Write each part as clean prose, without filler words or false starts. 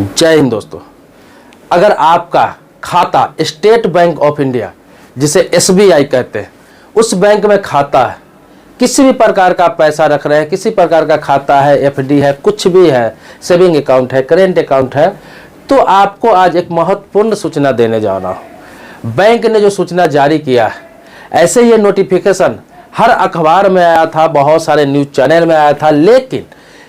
जय हिंद दोस्तों। अगर आपका खाता स्टेट बैंक ऑफ इंडिया जिसे एसबीआई कहते हैं उस बैंक में खाता है, किसी भी प्रकार का पैसा रख रहे हैं, किसी प्रकार का खाता है, एफडी है, कुछ भी है, सेविंग अकाउंट है, करेंट अकाउंट है, तो आपको आज एक महत्वपूर्ण सूचना देने जा रहा हूँ। बैंक ने जो सूचना जारी किया है, ऐसे ये नोटिफिकेशन हर अखबार में आया था, बहुत सारे न्यूज़ चैनल में आया था,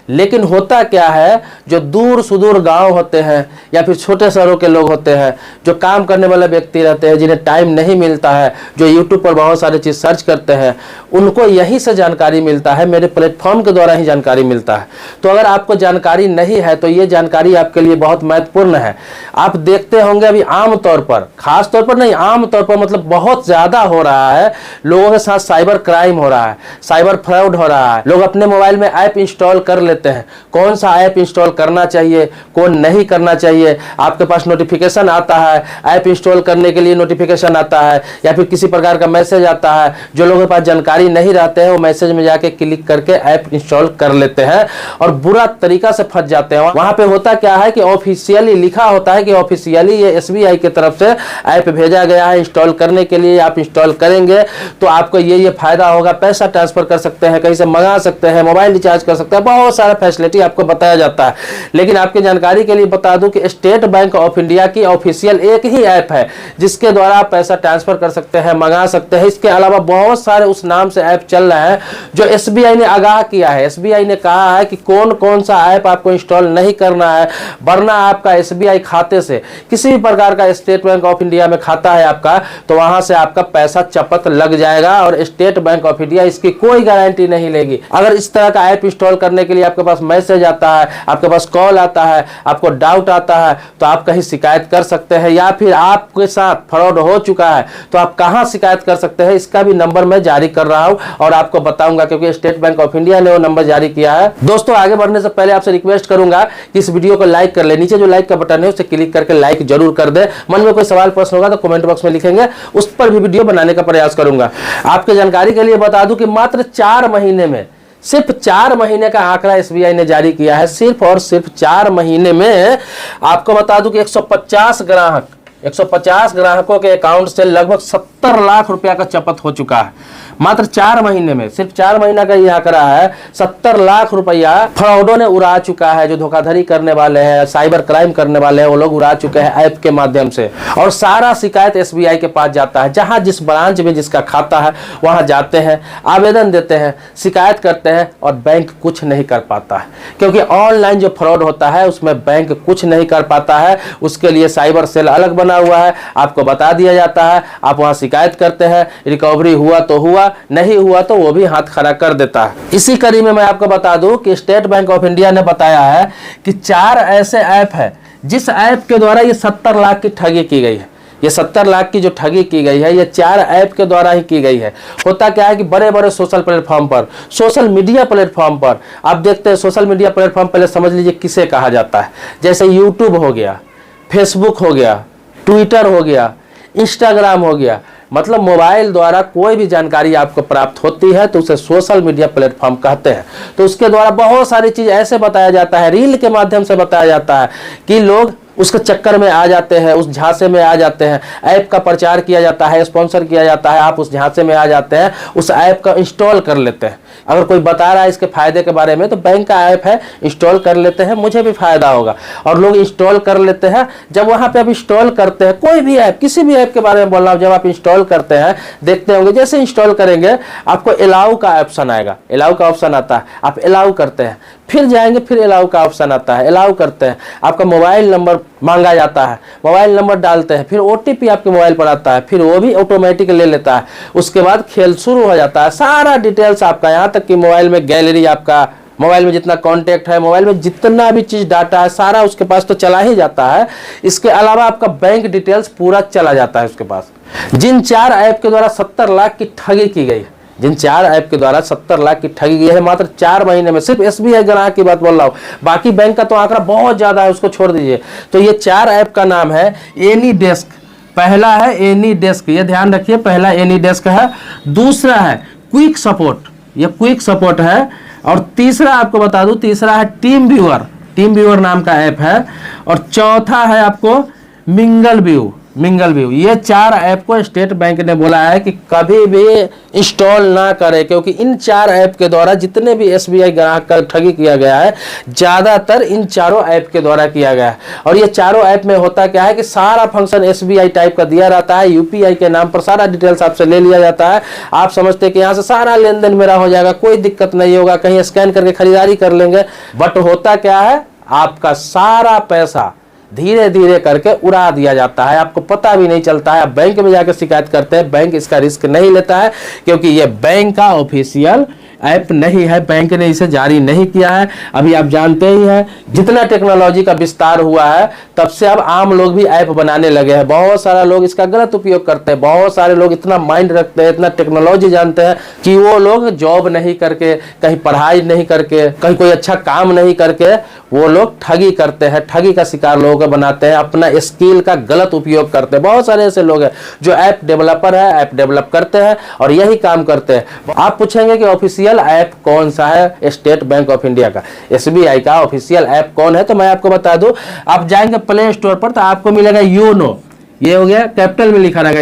लेकिन होता क्या है, जो दूर सुदूर गांव होते हैं या फिर छोटे शहरों के लोग होते हैं, जो काम करने वाले व्यक्ति रहते हैं, जिन्हें टाइम नहीं मिलता है, जो यूट्यूब पर बहुत सारी चीज़ सर्च करते हैं, उनको यहीं से जानकारी मिलता है, मेरे प्लेटफॉर्म के द्वारा ही जानकारी मिलता है। तो अगर आपको जानकारी नहीं है तो ये जानकारी आपके लिए बहुत महत्वपूर्ण है। आप देखते होंगे अभी आमतौर पर, खास तौर पर नहीं, आमतौर पर मतलब बहुत ज़्यादा हो रहा है, लोगों के साथ साइबर क्राइम हो रहा है, साइबर फ्रॉड हो रहा है। लोग अपने मोबाइल में ऐप इंस्टॉल कर लेते हैं, कौन सा ऐप इंस्टॉल करना चाहिए, कौन नहीं करना चाहिए, आपके पास नोटिफिकेशन आता है, ऐप इंस्टॉल करने के लिए नोटिफिकेशन आता है या फिर किसी प्रकार का मैसेज आता है। जो लोगों के पास जानकारी नहीं रहते हैं वो मैसेज में जाके क्लिक करके ऐप इंस्टॉल कर लेते हैं और बुरा तरीका से फंस जाते हैं। वहां पे होता क्या है कि ऑफिशियली लिखा होता है कि ऑफिशियली ये एसबीआई की तरफ से ऐप भेजा गया है इंस्टॉल करने के लिए, आप इंस्टॉल करेंगे तो आपको ये फायदा होगा, पैसा ट्रांसफर कर सकते हैं, कहीं से मंगा सकते हैं, मोबाइल रिचार्ज कर सकते हैं, बहुत सारा फैसिलिटी आपको बताया जाता है। लेकिन आपकी जानकारी के लिए बता दूं कि स्टेट बैंक ऑफ इंडिया की ऑफिशियल एक ही ऐप है जिसके द्वारा आप पैसा ट्रांसफर कर सकते हैं, मंगा सकते हैं। इसके अलावा बहुत सारे उस नाम से ऐप चल रहे हैं जो एसबीआई ने आगाह किया है। एसबीआई ने कहा है कि कौन कौन सा ऐप आपको इंस्टॉल नहीं करना है, वरना आपका एसबीआई खाते से, किसी भी प्रकार का स्टेट बैंक ऑफ इंडिया में खाता है आपका, तो वहां से आपका पैसा चपत लग जाएगा और स्टेट बैंक ऑफ इंडिया इसकी कोई गारंटी नहीं लेगी। अगर इस तरह का ऐप इंस्टॉल करने के लिए आपके पास मैसेज आता है, आपके पास कॉल आता है, आपको डाउट आता है, तो आप कहीं शिकायत कर सकते हैं, या फिर आपके साथ फ्रॉड हो चुका है तो आप कहां शिकायत कर सकते हैं, इसका भी नंबर मैं जारी कर रहा हूं और आपको बताऊंगा, क्योंकि स्टेट बैंक ऑफ इंडिया ने वो नंबर जारी किया है। दोस्तों, आगे बढ़ने से पहले आपसे रिक्वेस्ट करूंगा कि इस वीडियो को लाइक कर ले, नीचे जो लाइक का बटन है उसे क्लिक करके लाइक जरूर कर दे। मन में कोई सवाल प्रश्न होगा तो कमेंट बॉक्स में लिखेंगे, उस पर भी वीडियो बनाने का प्रयास करूंगा। आपके जानकारी के लिए बता दूं कि मात्र 4 महीने में, सिर्फ 4 महीने का आंकड़ा एसबीआई ने जारी किया है, सिर्फ और सिर्फ 4 महीने में आपको बता दूं कि 150 ग्राहकों के अकाउंट से लगभग 70 लाख रुपया का चपत हो चुका है। मात्र 4 महीने में, सिर्फ 4 महीना का यह आंकड़ा है, 70 लाख रुपया फ्रॉडों ने उड़ा चुका है। जो धोखाधड़ी करने वाले हैं, साइबर क्राइम करने वाले हैं, वो लोग उड़ा चुके हैं ऐप के माध्यम से। और सारा शिकायत एसबीआई के पास जाता है, जहां जिस ब्रांच में जिसका खाता है वहां जाते हैं, आवेदन देते हैं, शिकायत करते हैं और बैंक कुछ नहीं कर पाता है, क्योंकि ऑनलाइन जो फ्रॉड होता है उसमें बैंक कुछ नहीं कर पाता है। उसके लिए साइबर सेल अलग बना हुआ है, आपको बता दिया जाता है, आप वहां शिकायत करते हैं, रिकवरी हुआ तो हुआ, नहीं हुआ तो वो भी हाथ खड़ा कर देता है। इसी कड़ी में मैं आपको बता दूं कि स्टेट बैंक ऑफ इंडिया ने बताया है कि 4 ऐसे ऐप है जिस ऐप के द्वारा ये 70 लाख की ठगी की गई है। ये 70 लाख की जो ठगी की गई है ये 4 ऐप के द्वारा ही की गई है। होता क्या है कि बड़े बड़े सोशल प्लेटफॉर्म पर, सोशल मीडिया प्लेटफॉर्म पर आप देखते हैं, सोशल मीडिया प्लेटफॉर्म पहले समझ लीजिए किसे कहा जाता है, जैसे यूट्यूब हो गया, फेसबुक हो गया, ट्विटर हो गया, इंस्टाग्राम हो गया, मतलब मोबाइल द्वारा कोई भी जानकारी आपको प्राप्त होती है तो उसे सोशल मीडिया प्लेटफॉर्म कहते हैं। तो उसके द्वारा बहुत सारी चीज ऐसे बताया जाता है, रील के माध्यम से बताया जाता है कि लोग उसके चक्कर में आ जाते हैं, उस झांसे में आ जाते हैं। ऐप का प्रचार किया जाता है, स्पॉन्सर किया जाता है, आप उस झांसे में आ जाते हैं, उस ऐप का इंस्टॉल कर लेते हैं। अगर कोई बता रहा है इसके फायदे के बारे में तो बैंक का ऐप है, इंस्टॉल कर लेते हैं, मुझे भी फायदा होगा, और लोग इंस्टॉल कर लेते हैं। जब वहां पे आप इंस्टॉल करते हैं कोई भी ऐप, किसी भी ऐप के बारे में बोल रहा हूं, जब आप इंस्टॉल करते हैं देखते होंगे, जैसे इंस्टॉल करेंगे आपको अलाउ का ऑप्शन आएगा, अलाउ का ऑप्शन आता है, आप अलाउ करते हैं, फिर जाएंगे, फिर अलाउ का ऑप्शन आता है, अलाउ करते हैं, आपका मोबाइल नंबर मांगा जाता है, मोबाइल नंबर डालते हैं, फिर ओटीपी आपके मोबाइल पर आता है, फिर वो भी ऑटोमेटिक ले लेता है। उसके बाद खेल शुरू हो जाता है, सारा डिटेल्स आपका, यहाँ तक कि मोबाइल में गैलरी, आपका मोबाइल में जितना कॉन्टैक्ट है, मोबाइल में जितना भी चीज डाटा है, सारा उसके पास तो चला ही जाता है। इसके अलावा आपका बैंक डिटेल्स पूरा चला जाता है उसके पास। जिन 4 ऐप के द्वारा 70 लाख की ठगी की गई, जिन 4 ऐप के द्वारा 70 लाख की ठगी गई है मात्र 4 महीने में, सिर्फ एसबीआई ग्राहक की बात बोल रहा हूं, बाकी बैंक का तो आंकड़ा बहुत ज्यादा है, उसको छोड़ दीजिए। तो ये 4 ऐप का नाम है एनी डेस्क। पहला है एनी डेस्क, ये ध्यान रखिए, पहला एनी डेस्क है। दूसरा है क्विक सपोर्ट, ये क्विक सपोर्ट है। और तीसरा आपको बता दूं, तीसरा है टीम व्यूअर। टीम व्यूअर नाम का ऐप है, और चौथा है आपको मिंगल व्यू। ये 4 ऐप को स्टेट बैंक ने बोला है कि कभी भी इंस्टॉल ना करें, क्योंकि इन 4 ऐप के द्वारा जितने भी एसबीआई ग्राहक का ठगी किया गया है ज़्यादातर इन चारों ऐप के द्वारा किया गया है। और ये चारों ऐप में होता क्या है कि सारा फंक्शन एसबीआई टाइप का दिया रहता है, यूपीआई के नाम पर सारा डिटेल्स आपसे ले लिया जाता है। आप समझते हैं कि यहाँ से सारा लेन देन मेरा हो जाएगा, कोई दिक्कत नहीं होगा, कहीं स्कैन करके खरीदारी कर लेंगे। बट होता क्या है, आपका सारा पैसा धीरे धीरे करके उड़ा दिया जाता है, आपको पता भी नहीं चलता है। आप बैंक में जाकर शिकायत करते हैं, बैंक इसका रिस्क नहीं लेता है, क्योंकि ये बैंक का ऑफिशियल ऐप नहीं है, बैंक ने इसे जारी नहीं किया है। अभी आप जानते ही हैं, जितना टेक्नोलॉजी का विस्तार हुआ है तब से अब आम लोग भी ऐप बनाने लगे हैं। बहुत सारा लोग इसका गलत उपयोग करते हैं, बहुत सारे लोग इतना माइंड रखते हैं, इतना टेक्नोलॉजी जानते हैं कि वो लोग जॉब नहीं करके, कहीं पढ़ाई नहीं करके, कहीं कोई अच्छा काम नहीं करके वो लोग ठगी करते हैं, ठगी का शिकार लोगों को बनाते हैं, अपना स्किल का गलत उपयोग करते हैं। बहुत सारे ऐसे लोग हैं जो ऐप डेवलपर है, ऐप डेवलप करते हैं और यही काम करते हैं। आप पूछेंगे कि ऑफिशियल ऐप कौन सा है स्टेट बैंक ऑफ इंडिया का, एसबीआई का ऑफिशियल ऐप कौन है, तो मैं आपको बता दूं। आप जाएंगे प्ले स्टोर पर तो आपको मिलेगा योनो, ये हो गया कैपिटल में लिखा रहेगा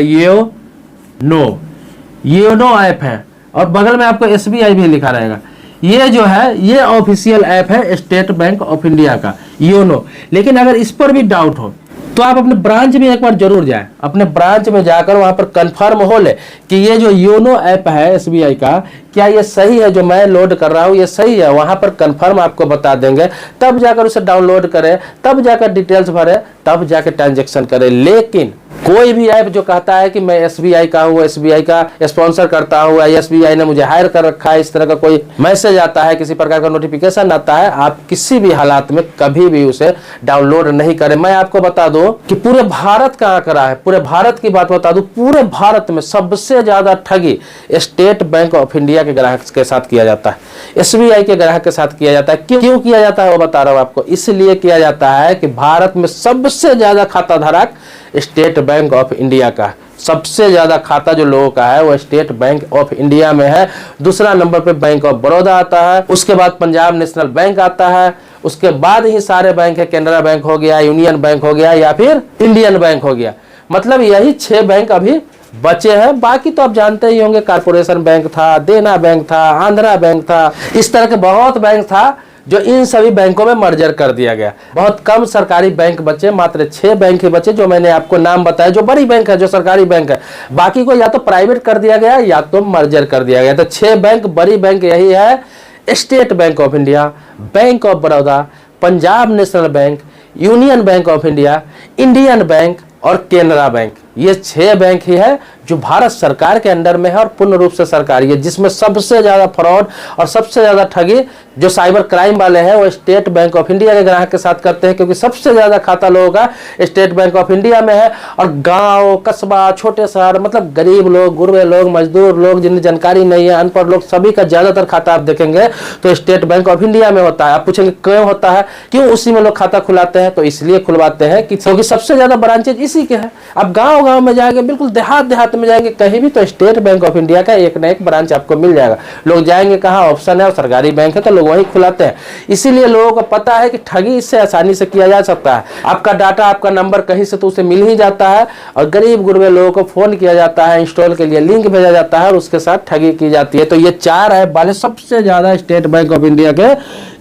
योनो ऐप है, और बगल में आपको एसबीआई भी लिखा रहेगा। ये जो है ये ऑफिशियल ऐप है स्टेट बैंक ऑफ इंडिया का योनो। लेकिन अगर इस पर भी डाउट हो तो आप अपने ब्रांच में एक बार जरूर जाएं, अपने ब्रांच में जाकर वहां पर कंफर्म हो ले कि ये जो योनो ऐप है एसबीआई का, क्या ये सही है, जो मैं लोड कर रहा हूँ ये सही है। वहां पर कंफर्म आपको बता देंगे, तब जाकर उसे डाउनलोड करें, तब जाकर डिटेल्स भरें, तब जाकर ट्रांजैक्शन करें। लेकिन कोई भी ऐप जो कहता है कि मैं एसबीआई का हूँ, एसबीआई का स्पॉन्सर करता हूँ, एसबीआई ने मुझे हायर कर रखा है, इस तरह का कोई मैसेज आता है, किसी प्रकार का नोटिफिकेशन आता है, आप किसी भी हालात में कभी भी उसे डाउनलोड नहीं करें। मैं आपको बता दूं कि पूरे भारत का आंकड़ा है, पूरे भारत की बात बता दूं, पूरे भारत में सबसे ज्यादा ठगी स्टेट बैंक ऑफ इंडिया के ग्राहक के साथ किया जाता है, एसबीआई के ग्राहक के साथ किया जाता है। क्यों किया जाता है वो बता रहा हूं आपको। इसलिए किया जाता है कि भारत में सबसे ज्यादा खाता धारक स्टेट बैंक ऑफ इंडिया का, सबसे ज्यादा खाता जो लोगों का है वो स्टेट बैंक ऑफ इंडिया में है। दूसरा नंबर पे बैंक ऑफ बड़ौदा आता है, उसके बाद पंजाब नेशनल बैंक आता है, उसके बाद ही सारे बैंक है, कैनरा बैंक हो गया, यूनियन बैंक हो गया, या फिर इंडियन बैंक हो गया। मतलब यही 6 बैंक अभी बचे हैं। बाकी तो आप जानते ही होंगे, कारपोरेशन बैंक था, देना बैंक था, आंध्रा बैंक था, इस तरह के बहुत बैंक था जो इन सभी बैंकों में मर्जर कर दिया गया। बहुत कम सरकारी बैंक बचे, मात्र 6 बैंक ही बचे जो मैंने आपको नाम बताया, जो बड़ी बैंक है, जो सरकारी बैंक है। बाकी को या तो प्राइवेट कर दिया गया या तो मर्जर कर दिया गया। तो 6 बैंक, बड़ी बैंक यही है, state bank of India, bank of Baroda, Punjab national bank, union bank of India, Indian bank और केनरा बैंक। ये 6 बैंक ही है जो भारत सरकार के अंडर में है और पूर्ण रूप से सरकारी है, जिसमें सबसे ज्यादा फ्रॉड और सबसे ज्यादा ठगी जो साइबर क्राइम वाले हैं वो स्टेट बैंक ऑफ इंडिया के ग्राहक के साथ करते हैं, क्योंकि सबसे ज्यादा खाता लोगों का स्टेट बैंक ऑफ इंडिया में है। और गांव, कस्बा, छोटे शहर, मतलब गरीब लोग, गुरबे लोग, मजदूर लोग, जिन्हें जानकारी नहीं है, अनपढ़ लोग, सभी का ज्यादातर खाता आप देखेंगे तो स्टेट बैंक ऑफ इंडिया में होता है। आप पूछेंगे क्यों होता है, क्यों उसी में लोग खाता खुलाते हैं, तो इसलिए खुलवाते हैं कि क्योंकि सबसे ज्यादा ब्रांचेज इसी के हैं। अब गाँव गाँव में जाएंगे, बिल्कुल देहात में जाएंगे कहीं भी, तो स्टेट बैंक ऑफ इंडिया का एक ना एक ब्रांच आपको मिल जाएगा। लोग जाएंगे कहाँ, ऑप्शन है और सरकारी बैंक है तो लोग वहीं खुलाते हैं। इसीलिए लोगों को पता है कि ठगी इससे आसानी से किया जा सकता है। आपका डाटा, आपका नंबर कहीं से तो उसे मिल ही जाता है, और गरीब गुरबे लोगों को फोन किया जाता है, इंस्टॉल के लिए लिंक भेजा जाता है और उसके साथ ठगी की जाती है। तो ये 4 ऐप वाले सबसे ज्यादा स्टेट बैंक ऑफ इंडिया के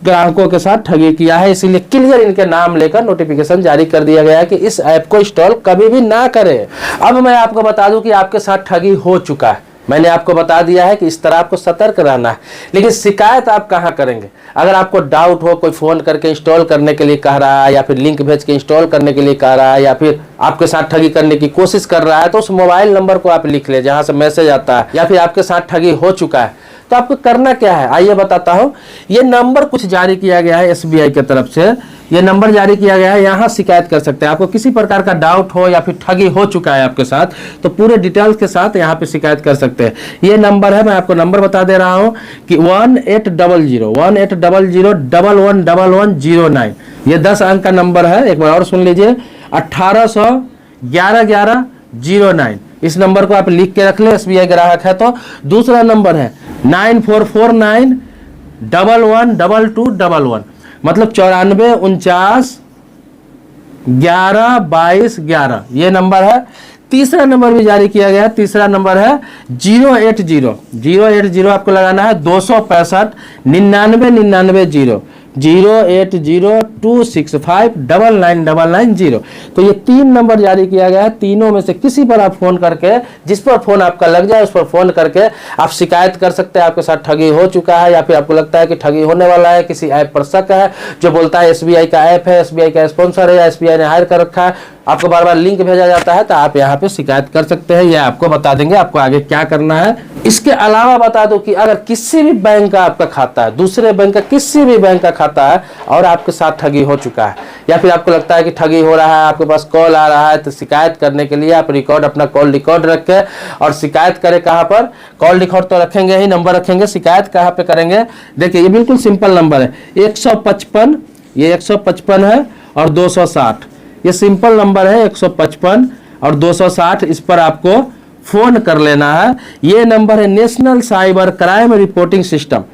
ग्राहकों के साथ ठगी किया है। इसीलिए क्लियर इनके नाम लेकर नोटिफिकेशन जारी कर दिया गया है कि इस ऐप को इंस्टॉल कभी भी ना करें। अब मैं आपको बता दूं कि आपके साथ ठगी हो चुका है, मैंने आपको बता दिया है कि इस तरह आपको सतर्क रहना है। लेकिन शिकायत आप कहां करेंगे? अगर आपको डाउट हो, कोई फोन करके इंस्टॉल करने के लिए कह रहा है, या फिर लिंक भेज के इंस्टॉल करने के लिए कह रहा है, या फिर आपके साथ ठगी करने की कोशिश कर रहा है, तो उस मोबाइल नंबर को आप लिख ले जहां से मैसेज आता है, या फिर आपके साथ ठगी हो चुका है, तो आपको करना क्या है आइए बताता हूं। ये नंबर कुछ जारी किया गया है एसबीआई की तरफ से, ये नंबर जारी किया गया है, यहाँ शिकायत कर सकते हैं। आपको किसी प्रकार का डाउट हो या फिर ठगी हो चुका है आपके साथ, तो पूरे डिटेल्स के साथ यहाँ पे शिकायत कर सकते हैं। ये नंबर है, मैं आपको नंबर बता दे रहा हूँ कि 1800 ये 10 अंक का नंबर है। एक बार और सुन लीजिए, 1800 11 11 09। इस नंबर को आप लिख के रख ले, एसबीआई ग्राहक है तो। दूसरा नंबर है 9449 11 22 11। मतलब 94 49 11 22 11 ये नंबर है। तीसरा नंबर भी जारी किया गया है, तीसरा नंबर है 080 आपको लगाना है 265 99 99 08026599990। तो ये 3 नंबर जारी किया गया है। तीनों में से किसी पर आप फोन करके, जिस पर फोन आपका लग जाए उस पर फोन करके आप शिकायत कर सकते हैं आपके साथ ठगी हो चुका है, या फिर आपको लगता है कि ठगी होने वाला है, किसी ऐप पर शक है जो बोलता है एसबीआई का ऐप है, एसबीआई का स्पॉन्सर है या एसबीआई ने हायर कर रखा है, आपको बार बार लिंक भेजा जाता है, तो आप यहाँ पे शिकायत कर सकते हैं। यह आपको बता देंगे आपको आगे क्या करना है। इसके अलावा बता दो कि अगर किसी भी बैंक का आपका खाता है, दूसरे बैंक का किसी भी बैंक का खाता है और आपके साथ ठगी हो चुका है, या फिर आपको लगता है कि ठगी हो रहा है, आपके पास कॉल आ रहा है, तो शिकायत करने के लिए आप अपना कॉल रिकॉर्ड रखें और शिकायत करें। कहाँ पर कॉल रिकॉर्ड तो रखेंगे ही, नंबर रखेंगे, शिकायत कहाँ पे करेंगे? देखिए ये बिल्कुल सिंपल नंबर है 155, ये 155 है और 260, ये सिंपल नंबर है 155 और 260। इस पर आपको फोन कर लेना है। ये नंबर है national cyber crime reporting system.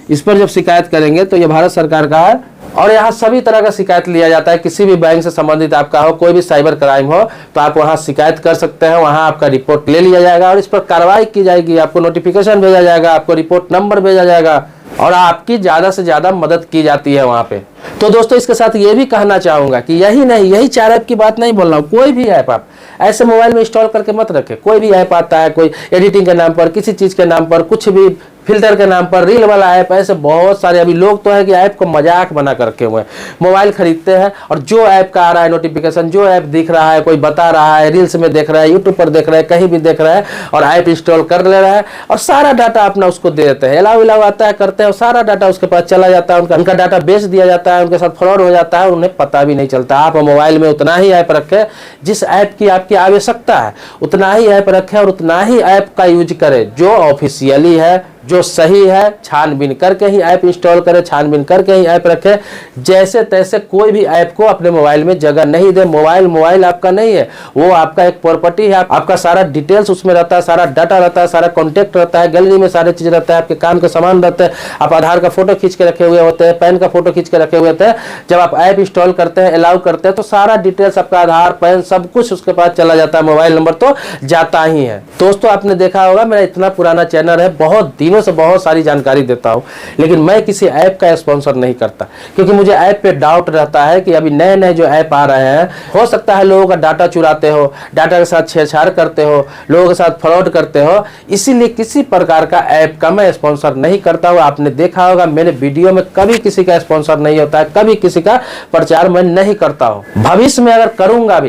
इस पर जब शिकायत करेंगे तो ये भारत सरकार का है और यहाँ सभी तरह का शिकायत लिया जाता है। किसी भी बैंक से संबंधित आपका हो, कोई भी साइबर क्राइम हो, तो आप वहाँ शिकायत कर सकते हैं। वहाँ आपका रिपोर्ट ले लिया जाएगा और इस पर कार्रवाई की जाएगी। आपको नोटिफिकेशन भेजा जाएगा, आपको रिपोर्ट नंबर भेजा जाएगा और आपकी ज्यादा से ज्यादा मदद की जाती है वहाँ पे। तो दोस्तों इसके साथ ये भी कहना चाहूंगा कि यही नहीं, यही 4 ऐप की बात नहीं बोल रहा हूँ, कोई भी ऐप आप ऐसे मोबाइल में इंस्टॉल करके मत रखें। कोई भी ऐप आता है, कोई एडिटिंग के नाम पर, किसी चीज के नाम पर, कुछ भी फिल्टर के नाम पर, रील वाला ऐप, ऐसे बहुत सारे अभी लोग तो है कि ऐप को मजाक बना कर रखे हुए हैं। मोबाइल खरीदते हैं और जो ऐप का आ रहा है नोटिफिकेशन, जो ऐप दिख रहा है, कोई बता रहा है, रील्स में देख रहा है, यूट्यूब पर देख रहा है, कहीं भी देख रहा है और ऐप इंस्टॉल कर ले रहा है और सारा डाटा अपना उसको दे देते हैं। अलाउ आता है, करते हैं और सारा डाटा उसके पास चला जाता है, उनका डाटा बेच दिया जाता है, उनके साथ फ्रॉड हो जाता है, उन्हें पता भी नहीं चलता। आप मोबाइल में उतना ही ऐप रखें जिस ऐप की आपकी आवश्यकता है, उतना ही ऐप रखें और उतना ही ऐप का यूज करें जो ऑफिशियली है, जो सही है। छानबीन करके ही ऐप इंस्टॉल करें, छानबीन करके ही ऐप रखें। जैसे तैसे कोई भी ऐप को अपने मोबाइल में जगह नहीं दे। मोबाइल आपका नहीं है, वो आपका एक प्रॉपर्टी है। आपका सारा डिटेल्स उसमें रहता है, सारा डाटा रहता है, सारा कॉन्टेक्ट रहता है, गैलरी में सारे चीज रहता है, आपके काम के सामान रहते हैं। आप आधार का फोटो खींच के रखे हुए होते हैं, पैन का फोटो खींच के रखे हुए होते हैं। जब आप ऐप इंस्टॉल करते हैं, अलाउ करते हैं, तो सारा डिटेल्स आपका आधार, पैन, सब कुछ उसके पास चला जाता है। मोबाइल नंबर तो जाता ही है। दोस्तों आपने देखा होगा मेरा इतना पुराना चैनल है, बहुत दिनों से बहुत सारी जानकारी देता हूं, लेकिन मैं किसी ऐप का स्पॉन्सर नहीं करता, क्योंकि मुझे ऐप पे डाउट रहता है कि अभी नए नए जो ऐप आ रहे हैं, हो सकता है लोगों का डाटा चुराते हो, डाटा के साथ छेड़छाड़ करते हो, लोगों के साथ फ्रॉड करते हो। इसीलिए किसी प्रकार का ऐप का मैं स्पॉन्सर नहीं करता हूं। आपने देखा होगा मेरे वीडियो में कभी किसी का स्पॉन्सर नहीं होता है, कभी किसी का प्रचार मैं नहीं करता हूं। भविष्य में अगर करूंगा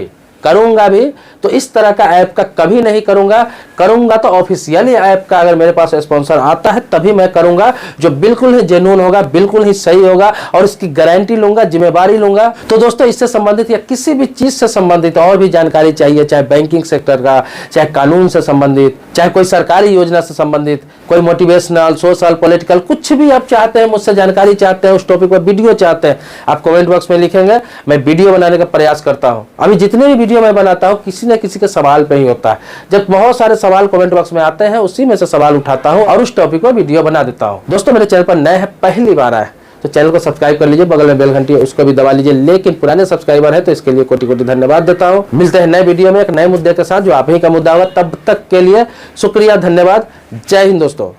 भी तो इस तरह का ऐप का कभी नहीं करूंगा तो ऑफिशियली ऐप का अगर मेरे पास स्पॉन्सर आता है तभी मैं करूंगा, जो बिल्कुल ही जेन्युइन होगा, बिल्कुल ही सही होगा और इसकी गारंटी लूंगा, जिम्मेवारी लूंगा। तो दोस्तों इससे संबंधित या किसी भी चीज से संबंधित और भी जानकारी चाहिए, चाहे बैंकिंग सेक्टर का, चाहे कानून से संबंधित, चाहे कोई सरकारी योजना से संबंधित, कोई मोटिवेशनल, सोशल, पॉलिटिकल, कुछ भी आप चाहते हैं, मुझसे जानकारी चाहते हैं, उस टॉपिक पर वीडियो चाहते हैं, आप कमेंट बॉक्स में लिखेंगे, मैं वीडियो बनाने का प्रयास करता हूं। अभी जितने भी वीडियो मैं बनाता हूं किसी न किसी के सवाल पे ही होता है। जब बहुत सारे सवाल कमेंट बॉक्स में आते हैं, उसी में से सवाल उठाता हूं और उस टॉपिक पर वीडियो बना देता हूं। दोस्तों मेरे चैनल पर नए हैं, पहली बार आए तो चैनल को सब्सक्राइब कर लीजिए, बगल में बेल घंटी है उसको भी दबा लीजिए। लेकिन पुराने सब्सक्राइबर है तो इसके लिए कोटि कोटि धन्यवाद देता हूं। मिलते हैं नए वीडियो में एक नए मुद्दे के साथ, जो आप ही का मुद्दा होगा। तब तक के लिए शुक्रिया, धन्यवाद, जय हिंद दोस्तों।